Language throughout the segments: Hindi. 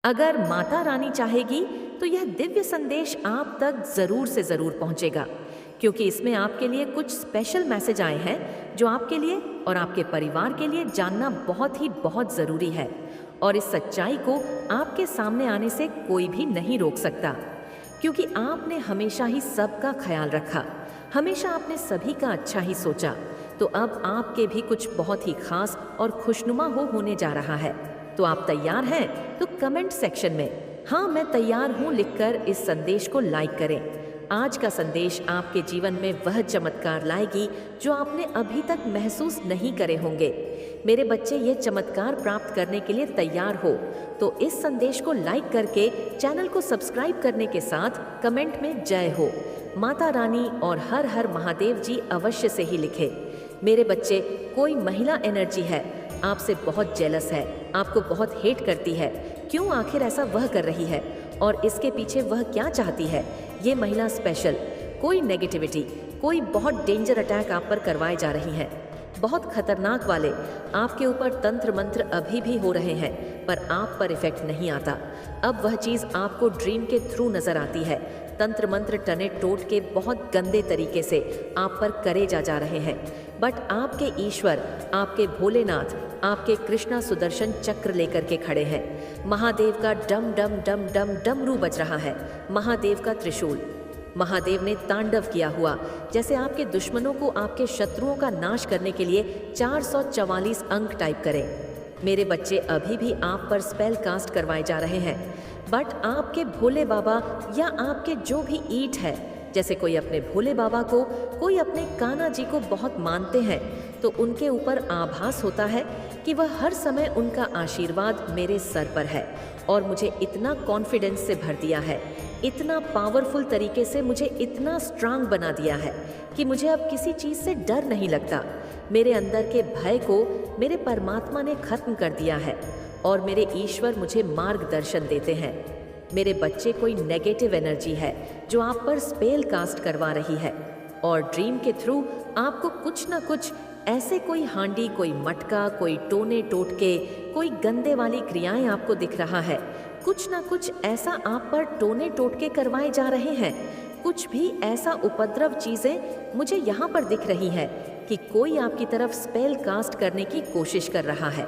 अगर माता रानी चाहेगी तो यह दिव्य संदेश आप तक जरूर से जरूर पहुंचेगा, क्योंकि इसमें आपके लिए कुछ स्पेशल मैसेज आए हैं जो आपके लिए और आपके परिवार के लिए जानना बहुत जरूरी है। और इस सच्चाई को आपके सामने आने से कोई भी नहीं रोक सकता, क्योंकि आपने हमेशा ही सबका ख्याल रखा, हमेशा आपने सभी का अच्छा ही सोचा। तो अब आपके भी कुछ बहुत ही खास और खुशनुमा होने जा रहा है। तो आप तैयार हैं? तो कमेंट सेक्शन में हाँ मैं तैयार हूँ लिखकर इस संदेश को लाइक करें। आज का संदेश आपके जीवन में वह चमत्कार लाएगी जो आपने अभी तक महसूस नहीं करे होंगे। मेरे बच्चे, ये चमत्कार प्राप्त करने के लिए तैयार हो तो इस संदेश को लाइक करके चैनल को सब्सक्राइब करने के साथ कमेंट में जय हो माता रानी और हर हर महादेव जी अवश्य से ही लिखे। मेरे बच्चे, कोई महिला एनर्जी है, आपसे बहुत जेलस है, आपको बहुत हेट करती है। क्यों आखिर ऐसा वह कर रही है और इसके पीछे वह क्या चाहती है? ये महिला स्पेशल, कोई नेगेटिविटी, कोई बहुत डेंजर अटैक आप पर करवाए जा रही हैं, बहुत खतरनाक वाले। आपके ऊपर तंत्र मंत्र अभी भी हो रहे हैं पर आप पर इफेक्ट नहीं आता। अब वह चीज़ आपको ड्रीम के थ्रू नजर आती है। तंत्र मंत्र टने टोट के बहुत गंदे तरीके से आप पर करे जा रहे हैं, बट आपके ईश्वर, आपके भोलेनाथ, आपके कृष्णा सुदर्शन चक्र लेकर के खड़े हैं। महादेव का डम डम डम डम डमरू बज रहा है, महादेव का त्रिशूल। महादेव ने तांडव किया हुआ, जैसे आपके दुश्मनों को, आपके शत्रुओं का नाश करने के लिए 444 अंक टाइप करें। मेरे बच्चे, अभी भी आप पर स्पेल कास्ट करवाए जा रहे हैं, बट आपके भोले बाबा या आपके जो भी ईट है, जैसे कोई अपने भोले बाबा को, कोई अपने कान्हा जी को बहुत मानते हैं, तो उनके ऊपर आभास होता है कि वह हर समय उनका आशीर्वाद मेरे सर पर है और मुझे इतना कॉन्फिडेंस से भर दिया है, इतना पावरफुल तरीके से मुझे इतना स्ट्रांग बना दिया है कि मुझे अब किसी चीज़ से डर नहीं लगता। मेरे अंदर के भय को मेरे परमात्मा ने खत्म कर दिया है और मेरे ईश्वर मुझे मार्गदर्शन देते हैं। मेरे बच्चे, कोई नेगेटिव एनर्जी है जो आप पर स्पेल कास्ट करवा रही है और ड्रीम के थ्रू आपको कुछ ना कुछ ऐसे, कोई हांडी, कोई मटका, कोई टोने टोटके, कोई गंदे वाली क्रियाएं आपको दिख रहा है। कुछ ना कुछ ऐसा आप पर टोने टोटके करवाए जा रहे हैं। कुछ भी ऐसा उपद्रव चीज़ें मुझे यहाँ पर दिख रही है कि कोई आपकी तरफ स्पेल कास्ट करने की कोशिश कर रहा है।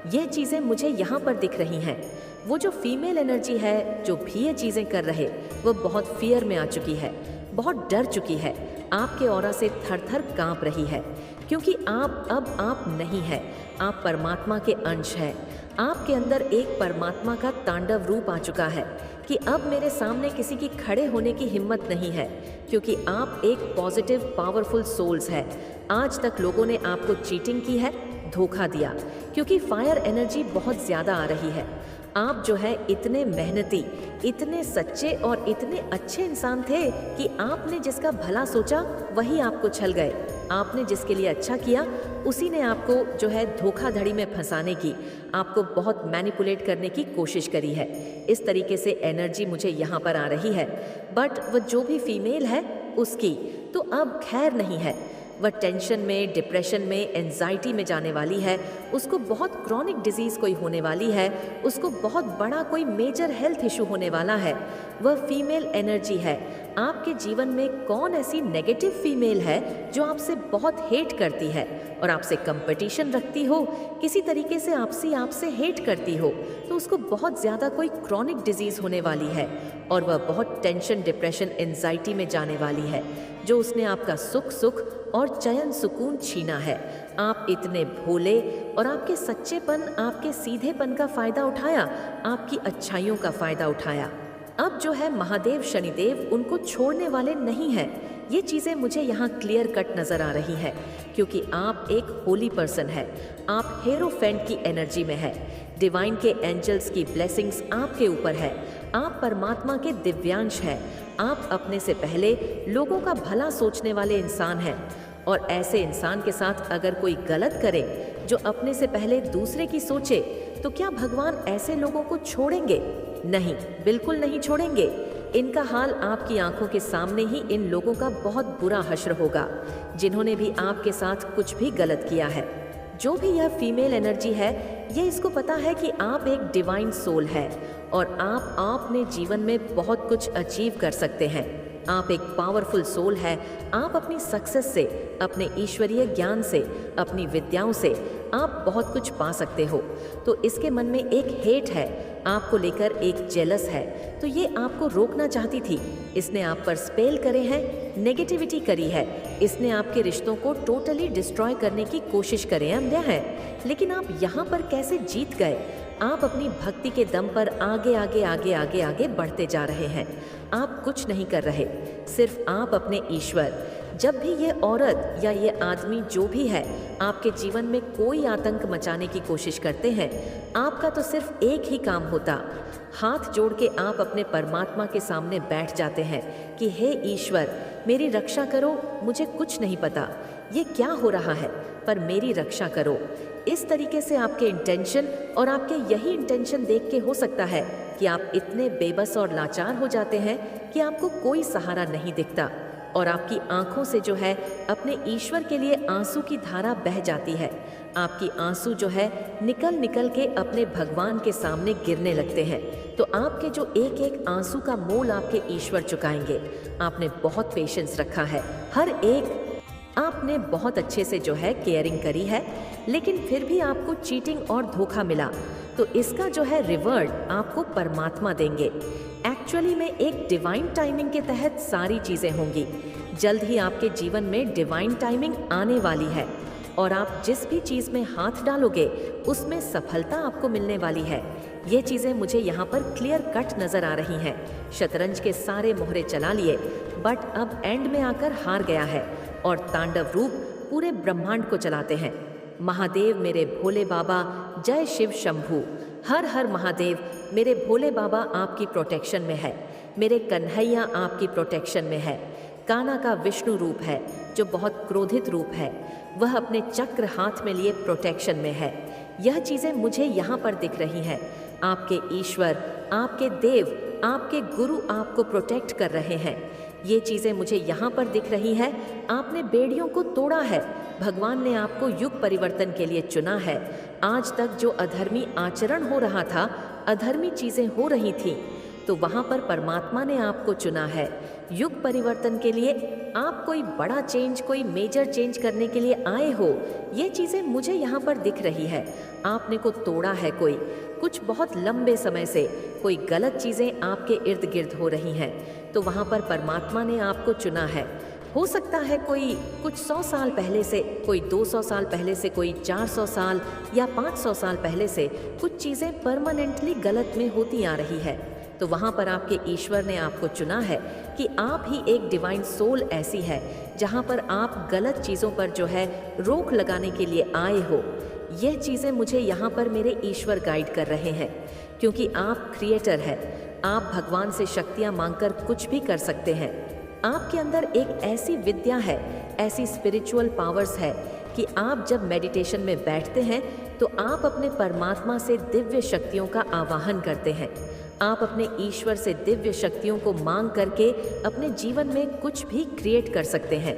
यह चीज़ें मुझे यहाँ पर दिख रही हैं। वो जो फीमेल एनर्जी है जो भी ये चीज़ें कर रहे, वो बहुत फियर में आ चुकी है, बहुत डर चुकी है, आपके ऑरा से थर थर काँप रही है, क्योंकि आप नहीं है, आप परमात्मा के अंश हैं। आपके अंदर एक परमात्मा का तांडव रूप आ चुका है कि अब मेरे सामने किसी की खड़े होने की हिम्मत नहीं है, क्योंकि आप एक पॉजिटिव पावरफुल सोल्स है। आज तक लोगों ने आपको चीटिंग की है, धोखा दिया, क्योंकि फायर एनर्जी बहुत ज़्यादा आ रही है। आप जो है इतने मेहनती, इतने सच्चे और इतने अच्छे इंसान थे कि आपने जिसका भला सोचा वही आपको छल गए। आपने जिसके लिए अच्छा किया उसी ने आपको जो है धोखाधड़ी में फंसाने की, आपको बहुत मैनिपुलेट करने की कोशिश करी है। इस तरीके से एनर्जी मुझे यहाँ पर आ रही है। बट वह जो भी फीमेल है उसकी तो अब खैर नहीं है। वह टेंशन में, डिप्रेशन में, एंजाइटी में जाने वाली है। उसको बहुत क्रॉनिक डिजीज़ कोई होने वाली है, उसको बहुत बड़ा कोई मेजर हेल्थ इशू होने वाला है। वह फीमेल एनर्जी है। आपके जीवन में कौन ऐसी नेगेटिव फीमेल है जो आपसे बहुत हेट करती है और आपसे कंपटीशन रखती हो, किसी तरीके से आपसे हेट करती हो, तो उसको बहुत ज़्यादा कोई क्रॉनिक डिजीज़ होने वाली है और वह बहुत टेंशन, डिप्रेशन, एंजाइटी में जाने वाली है। जो उसने आपका सुख और चयन सुकून छीना है। आप इतने भोले और आपके सच्चेपन, आपके सीधेपन का फ़ायदा उठाया, आपकी अच्छाइयों का फ़ायदा उठाया। अब जो है महादेव शनिदेव उनको छोड़ने वाले नहीं हैं। ये चीज़ें मुझे यहाँ क्लियर कट नज़र आ रही है, क्योंकि आप एक होली पर्सन है, आप हेरोफेंट की एनर्जी में है। डिवाइन के एंजल्स की ब्लेसिंग्स आपके ऊपर है। आप परमात्मा के दिव्यांश हैं। आप अपने से पहले लोगों का भला सोचने वाले इंसान हैं और ऐसे इंसान के साथ अगर कोई गलत करे जो अपने से पहले दूसरे की सोचे, तो क्या भगवान ऐसे लोगों को छोड़ेंगे? नहीं, बिल्कुल नहीं छोड़ेंगे। इनका हाल आपकी आंखों के सामने ही इन लोगों का बहुत बुरा हश्र होगा, जिन्होंने भी आपके साथ कुछ भी गलत किया है। जो भी यह फीमेल एनर्जी है, ये इसको पता है कि आप एक डिवाइन सोल है और आप अपने जीवन में बहुत कुछ अचीव कर सकते हैं। आप एक पावरफुल सोल है। आप अपनी सक्सेस से, अपने ईश्वरीय ज्ञान से, अपनी विद्याओं से आप बहुत कुछ पा सकते हो। तो इसके मन में एक हेट है, आपको लेकर एक जेलस है, तो ये आपको रोकना चाहती थी। इसने आप पर स्पेल करे हैं, नेगेटिविटी करी है, इसने आपके रिश्तों को टोटली डिस्ट्रॉय करने की कोशिश करे है। लेकिन आप यहाँ पर कैसे जीत गए? आप अपनी भक्ति के दम पर आगे आगे आगे आगे आगे बढ़ते जा रहे हैं। आप कुछ नहीं कर रहे, सिर्फ आप अपने ईश्वर। जब भी ये औरत या ये आदमी जो भी है आपके जीवन में कोई आतंक मचाने की कोशिश करते हैं, आपका तो सिर्फ एक ही काम होता, हाथ जोड़ के आप अपने परमात्मा के सामने बैठ जाते हैं कि हे ईश्वर, मेरी रक्षा करो, मुझे कुछ नहीं पता ये क्या हो रहा है, पर मेरी रक्षा करो। इस तरीके से आपके इंटेंशन और आपके यही इंटेंशन देख के हो सकता है कि आप इतने बेबस और लाचार हो जाते हैं कि आपको कोई सहारा नहीं दिखता और आपकी आंखों से जो है अपने ईश्वर के लिए आंसू की धारा बह जाती है। आपकी आंसू जो है निकल निकल के अपने भगवान के सामने गिरने लगते हैं। तो आपके जो एक एक आंसू का मोल आपके ईश्वर चुकाएंगे। आपने बहुत पेशेंस रखा है, हर एक आपने बहुत अच्छे से जो है केयरिंग करी है, लेकिन फिर भी आपको चीटिंग और धोखा मिला, तो इसका जो है रिवॉर्ड आपको परमात्मा देंगे। एक्चुअली में एक डिवाइन टाइमिंग के तहत सारी चीज़ें होंगी। जल्द ही आपके जीवन में डिवाइन टाइमिंग आने वाली है और आप जिस भी चीज़ में हाथ डालोगे उसमें सफलता आपको मिलने वाली है। ये चीज़ें मुझे यहाँ पर क्लियर कट नज़र आ रही हैं। शतरंज के सारे मोहरे चला लिए, बट अब एंड में आकर हार गया है और तांडव रूप पूरे ब्रह्मांड को चलाते हैं। महादेव मेरे भोले बाबा, जय शिव शंभू, हर हर महादेव। मेरे भोले बाबा आपकी प्रोटेक्शन में है, मेरे कन्हैया आपकी प्रोटेक्शन में है। कान्हा का विष्णु रूप है जो बहुत क्रोधित रूप है, वह अपने चक्र हाथ में लिए प्रोटेक्शन में है। यह चीज़ें मुझे यहाँ पर दिख रही हैं। आपके ईश्वर, आपके देव, आपके गुरु आपको प्रोटेक्ट कर रहे हैं। ये चीज़ें मुझे यहाँ पर दिख रही है। आपने बेड़ियों को तोड़ा है, भगवान ने आपको युग परिवर्तन के लिए चुना है। आज तक जो अधर्मी आचरण हो रहा था, अधर्मी चीज़ें हो रही थीं, तो वहाँ पर परमात्मा ने आपको चुना है युग परिवर्तन के लिए। आप कोई बड़ा चेंज, कोई मेजर चेंज करने के लिए आए हो। ये चीज़ें मुझे यहाँ पर दिख रही है। आपने को तोड़ा है कोई, कुछ बहुत लंबे समय से कोई गलत चीज़ें आपके इर्द गिर्द हो रही हैं, तो वहाँ पर परमात्मा ने आपको चुना है। हो सकता है कोई कुछ 100 साल पहले से, कोई 200 साल पहले से, कोई 400 साल या 500 साल पहले से कुछ चीज़ें परमानेंटली गलत में होती आ रही है, तो वहाँ पर आपके ईश्वर ने आपको चुना है कि आप ही एक डिवाइन सोल ऐसी है जहाँ पर आप गलत चीज़ों पर जो है रोक लगाने के लिए आए हो। यह चीज़ें मुझे यहाँ पर मेरे ईश्वर गाइड कर रहे हैं, क्योंकि आप क्रिएटर हैं। आप भगवान से शक्तियाँ मांगकर कुछ भी कर सकते हैं। आपके अंदर एक ऐसी विद्या है, ऐसी स्पिरिचुअल पावर्स है कि आप जब मेडिटेशन में बैठते हैं तो आप अपने परमात्मा से दिव्य शक्तियों का आवाहन करते हैं। आप अपने ईश्वर से दिव्य शक्तियों को मांग करके अपने जीवन में कुछ भी क्रिएट कर सकते हैं।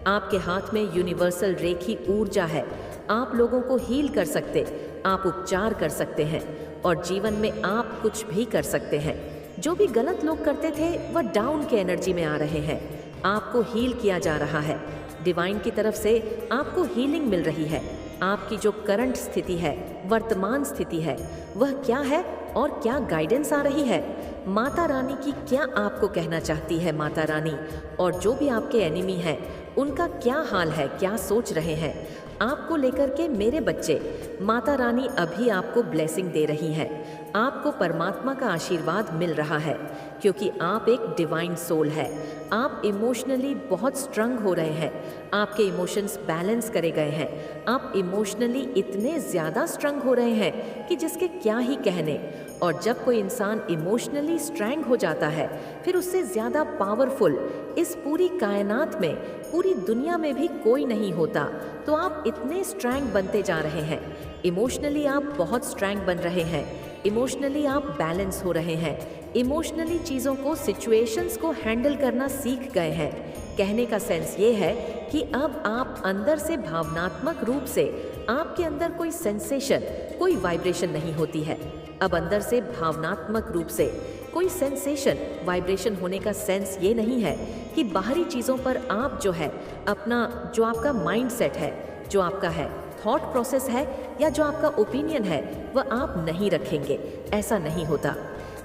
आपके हाथ में यूनिवर्सल रेखी ऊर्जा है। आप लोगों को हील कर सकते, आप उपचार कर सकते हैं और जीवन में आप कुछ भी कर सकते हैं। जो भी गलत लोग करते थे वह डाउन के एनर्जी में आ रहे हैं। आपको हील किया जा रहा है, डिवाइन की तरफ से आपको हीलिंग मिल रही है। आपकी जो करंट स्थिति है, वर्तमान स्थिति है, वह क्या है और क्या गाइडेंस आ रही है। माता रानी की क्या आपको कहना चाहती है माता रानी, और जो भी आपके एनिमी हैं उनका क्या हाल है, क्या सोच रहे हैं आपको लेकर के। मेरे बच्चे, माता रानी अभी आपको ब्लेसिंग दे रही है। आपको परमात्मा का आशीर्वाद मिल रहा है क्योंकि आप एक डिवाइन सोल है। आप इमोशनली बहुत स्ट्रंग हो रहे हैं, आपके इमोशंस बैलेंस करे गए हैं। आप इमोशनली इतने ज़्यादा स्ट्रंग हो रहे हैं कि जिसके क्या ही कहने। और जब कोई इंसान इमोशनली स्ट्रैंग हो जाता है, फिर उससे ज़्यादा पावरफुल इस पूरी कायनात में, पूरी दुनिया में भी कोई नहीं होता। तो आप इतने स्ट्रैंग बनते जा रहे हैं। इमोशनली आप बहुत स्ट्रैंग बन रहे हैं, इमोशनली आप बैलेंस हो रहे हैं, इमोशनली चीज़ों को, सिचुएशंस को हैंडल करना सीख गए हैं। कहने का सेंस ये है कि अब आप अब अंदर से भावनात्मक रूप से आपके अंदर कोई सेंसेशन, कोई वाइब्रेशन नहीं होती है। अब अंदर से भावनात्मक रूप से कोई सेंसेशन, वाइब्रेशन होने का सेंस ये नहीं है कि बाहरी चीज़ों पर आप जो है अपना, जो आपका माइंड सेट है, जो आपका है थॉट प्रोसेस है, या जो आपका ओपिनियन है, वह आप नहीं रखेंगे। ऐसा नहीं होता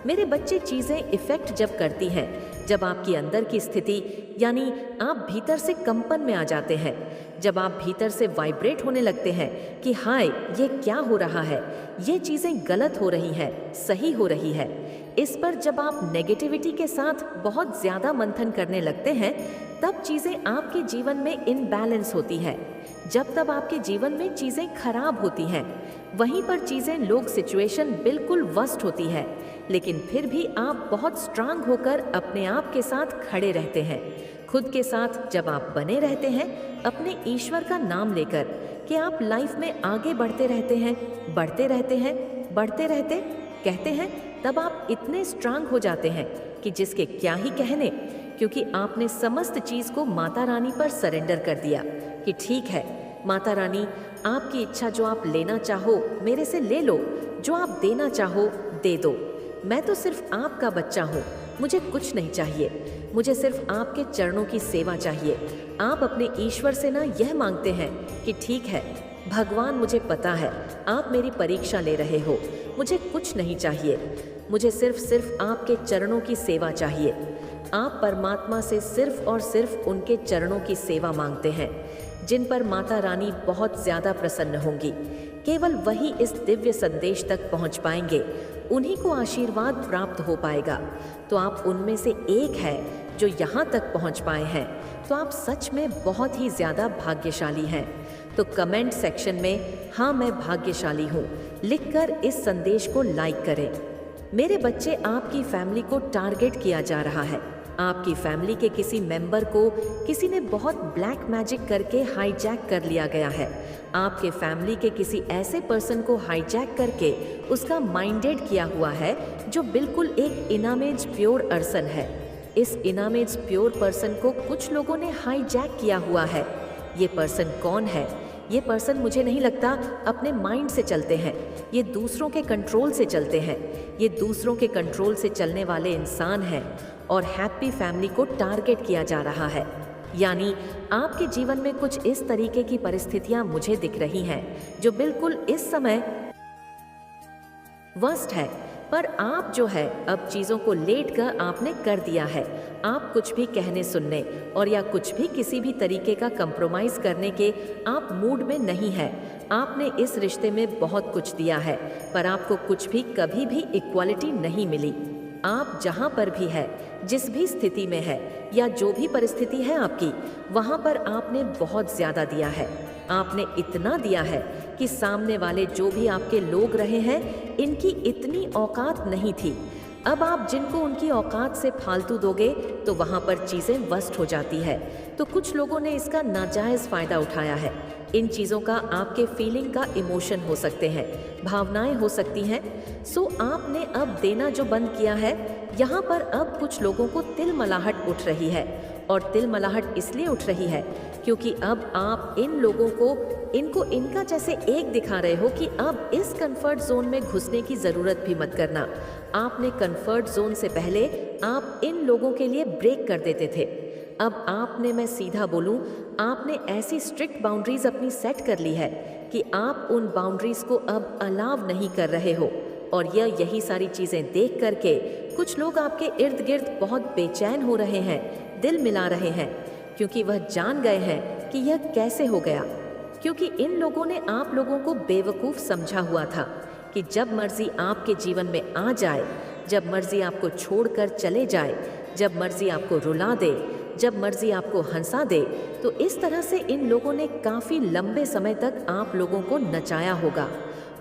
मेरे बच्चे। चीज़ें इफ़ेक्ट जब करती हैं, जब आपकी अंदर की स्थिति, यानी आप भीतर से कंपन में आ जाते हैं, जब आप भीतर से वाइब्रेट होने लगते हैं कि हाय ये क्या हो रहा है, ये चीज़ें गलत हो रही हैं, सही हो रही है, इस पर जब आप नेगेटिविटी के साथ बहुत ज़्यादा मंथन करने लगते हैं, तब चीज़ें आपके जीवन में इनबैलेंस होती है। जब तब आपके जीवन में चीज़ें खराब होती हैं, वहीं पर चीज़ें, लोग, सिचुएशन बिल्कुल वर्स्ट होती है, लेकिन फिर भी आप बहुत स्ट्रांग होकर अपने आप के साथ खड़े रहते हैं। खुद के साथ जब आप बने रहते हैं, अपने ईश्वर का नाम लेकर कि आप लाइफ में आगे बढ़ते रहते हैं, बढ़ते रहते हैं, बढ़ते रहते कहते हैं, तब आप इतने स्ट्रांग हो जाते हैं कि जिसके क्या ही कहने, क्योंकि आपने समस्त चीज़ को माता रानी पर सरेंडर कर दिया कि ठीक है माता रानी, आपकी इच्छा, जो आप लेना चाहो मेरे से ले लो, जो आप देना चाहो दे दो। मैं तो सिर्फ आपका बच्चा हूँ, मुझे कुछ नहीं चाहिए, मुझे सिर्फ आपके चरणों की सेवा चाहिए। आप अपने ईश्वर से ना यह मांगते हैं कि ठीक है भगवान, मुझे पता है आप मेरी परीक्षा ले रहे हो, मुझे कुछ नहीं चाहिए, मुझे सिर्फ आपके चरणों की सेवा चाहिए। आप परमात्मा से सिर्फ और सिर्फ उनके चरणों की सेवा मांगते हैं, जिन पर माता रानी बहुत ज़्यादा प्रसन्न होंगी। केवल वही इस दिव्य संदेश तक पहुंच पाएंगे, उन्हीं को आशीर्वाद प्राप्त हो पाएगा। तो आप उनमें से एक है जो यहाँ तक पहुँच पाए हैं, तो आप सच में बहुत ही ज़्यादा भाग्यशाली हैं। तो कमेंट सेक्शन में हाँ मैं भाग्यशाली हूँ लिखकर इस संदेश को लाइक करें। मेरे बच्चे, आपकी फैमिली को टारगेट किया जा रहा है। आपकी फैमिली के किसी मेंबर को किसी ने बहुत ब्लैक मैजिक करके हाईजैक कर लिया गया है। आपके फैमिली के किसी ऐसे पर्सन को हाईजैक करके उसका माइंडेड किया हुआ है, जो बिल्कुल एक इनामेज प्योर अर्सन है। इस इनामेज प्योर पर्सन को कुछ लोगों ने हाईजैक किया हुआ है। ये पर्सन कौन है? ये पर्सन मुझे नहीं लगता अपने माइंड से चलते हैं, ये दूसरों के कंट्रोल से चलते हैं, ये दूसरों के कंट्रोल से चलने वाले इंसान हैं और हैप्पी फैमिली को टारगेट किया जा रहा है। यानी आपके जीवन में कुछ इस तरीके की परिस्थितियां मुझे दिख रही हैं जो बिल्कुल इस समय वर्स्ट है, पर आप जो है अब चीज़ों को लेट कर आपने कर दिया है। आप कुछ भी कहने सुनने और या कुछ भी किसी भी तरीके का कंप्रोमाइज़ करने के आप मूड में नहीं है। आपने इस रिश्ते में बहुत कुछ दिया है, पर आपको कुछ भी कभी भी इक्वालिटी नहीं मिली। आप जहाँ पर भी है, जिस भी स्थिति में है या जो भी परिस्थिति है आपकी, वहाँ पर आपने बहुत ज़्यादा दिया है। आपने इतना दिया है कि सामने वाले जो भी आपके लोग रहे हैं, इनकी इतनी औकात नहीं थी। अब आप जिनको उनकी औकात से फालतू दोगे तो वहाँ पर चीज़ें वर्स्ट हो जाती है। तो कुछ लोगों ने इसका नाजायज़ फ़ायदा उठाया है। इन चीज़ों का आपके फीलिंग का इमोशन हो सकते हैं, भावनाएं हो सकती हैं। सो आपने अब देना जो बंद किया है, यहाँ पर अब कुछ लोगों को तिलमलाहट उठ रही है। और तिलमलाहट इसलिए उठ रही है क्योंकि अब आप इन लोगों को इनको इनका जैसे एक दिखा रहे हो कि अब इस कंफर्ट जोन में घुसने की ज़रूरत भी मत करना। आपने कंफर्ट जोन से पहले आप इन लोगों के लिए ब्रेक कर देते थे। अब आपने, मैं सीधा बोलूं, आपने ऐसी स्ट्रिक्ट बाउंड्रीज अपनी सेट कर ली है कि आप उन बाउंड्रीज को अब अलाव नहीं कर रहे हो। और यही सारी चीज़ें देख करके कुछ लोग आपके इर्द गिर्द बहुत बेचैन हो रहे हैं, दिल मिला रहे हैं, क्योंकि वह जान गए हैं कि यह कैसे हो गया। क्योंकि इन लोगों ने आप लोगों को बेवकूफ़ समझा हुआ था कि जब मर्जी आपके जीवन में आ जाए, जब मर्जी आपको छोड़कर चले जाए, जब मर्जी आपको रुला दे, जब मर्जी आपको हंसा दे, तो इस तरह से इन लोगों ने काफ़ी लंबे समय तक आप लोगों को नचाया होगा।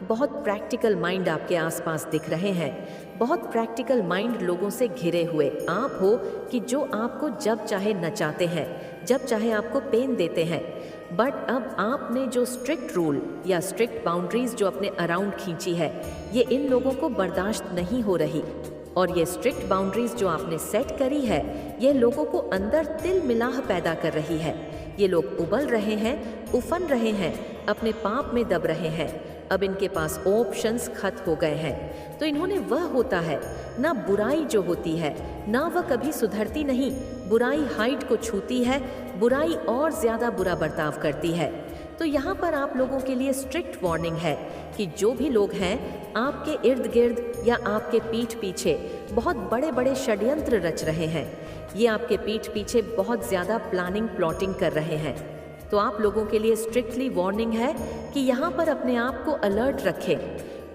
बहुत प्रैक्टिकल माइंड आपके आसपास दिख रहे हैं, बहुत प्रैक्टिकल माइंड लोगों से घिरे हुए आप हो कि जो आपको जब चाहे नचाते हैं, जब चाहे आपको पेन देते हैं। बट अब आपने जो स्ट्रिक्ट रूल या स्ट्रिक्ट बाउंड्रीज जो अपने अराउंड खींची है, ये इन लोगों को बर्दाश्त नहीं हो रही। और ये स्ट्रिक्ट बाउंड्रीज जो आपने सेट करी है, ये लोगों को अंदर तिल मिलाह पैदा कर रही है। ये लोग उबल रहे हैं, उफन रहे हैं, अपने पाप में दब रहे हैं। अब इनके पास ऑप्शंस खत्म हो गए हैं। तो इन्होंने वह होता है ना, बुराई जो होती है ना वह कभी सुधरती नहीं। बुराई हाइट को छूती है, बुराई और ज़्यादा बुरा बर्ताव करती है। तो यहाँ पर आप लोगों के लिए स्ट्रिक्ट वार्निंग है कि जो भी लोग हैं आपके इर्द गिर्द या आपके पीठ पीछे बहुत बड़े बड़े षड्यंत्र रच रहे हैं, ये आपके पीठ पीछे बहुत ज़्यादा प्लानिंग प्लॉटिंग कर रहे हैं। तो आप लोगों के लिए स्ट्रिक्टली वार्निंग है कि यहाँ पर अपने आप को अलर्ट रखें।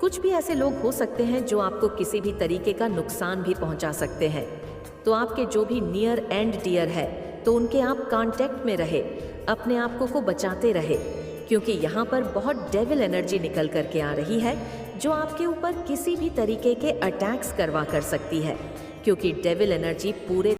कुछ भी ऐसे लोग हो सकते हैं जो आपको किसी भी तरीके का नुकसान भी पहुँचा सकते हैं। तो आपके जो भी नियर एंड डियर है तो उनके आप कांटेक्ट में रहे, अपने आप को बचाते रहे, क्योंकि यहाँ पर बहुत डेविल एनर्जी निकल करके आ रही है जो आपके ऊपर किसी भी तरीके के अटैक्स करवा कर सकती है, क्योंकि डेविल एनर्जी पूरे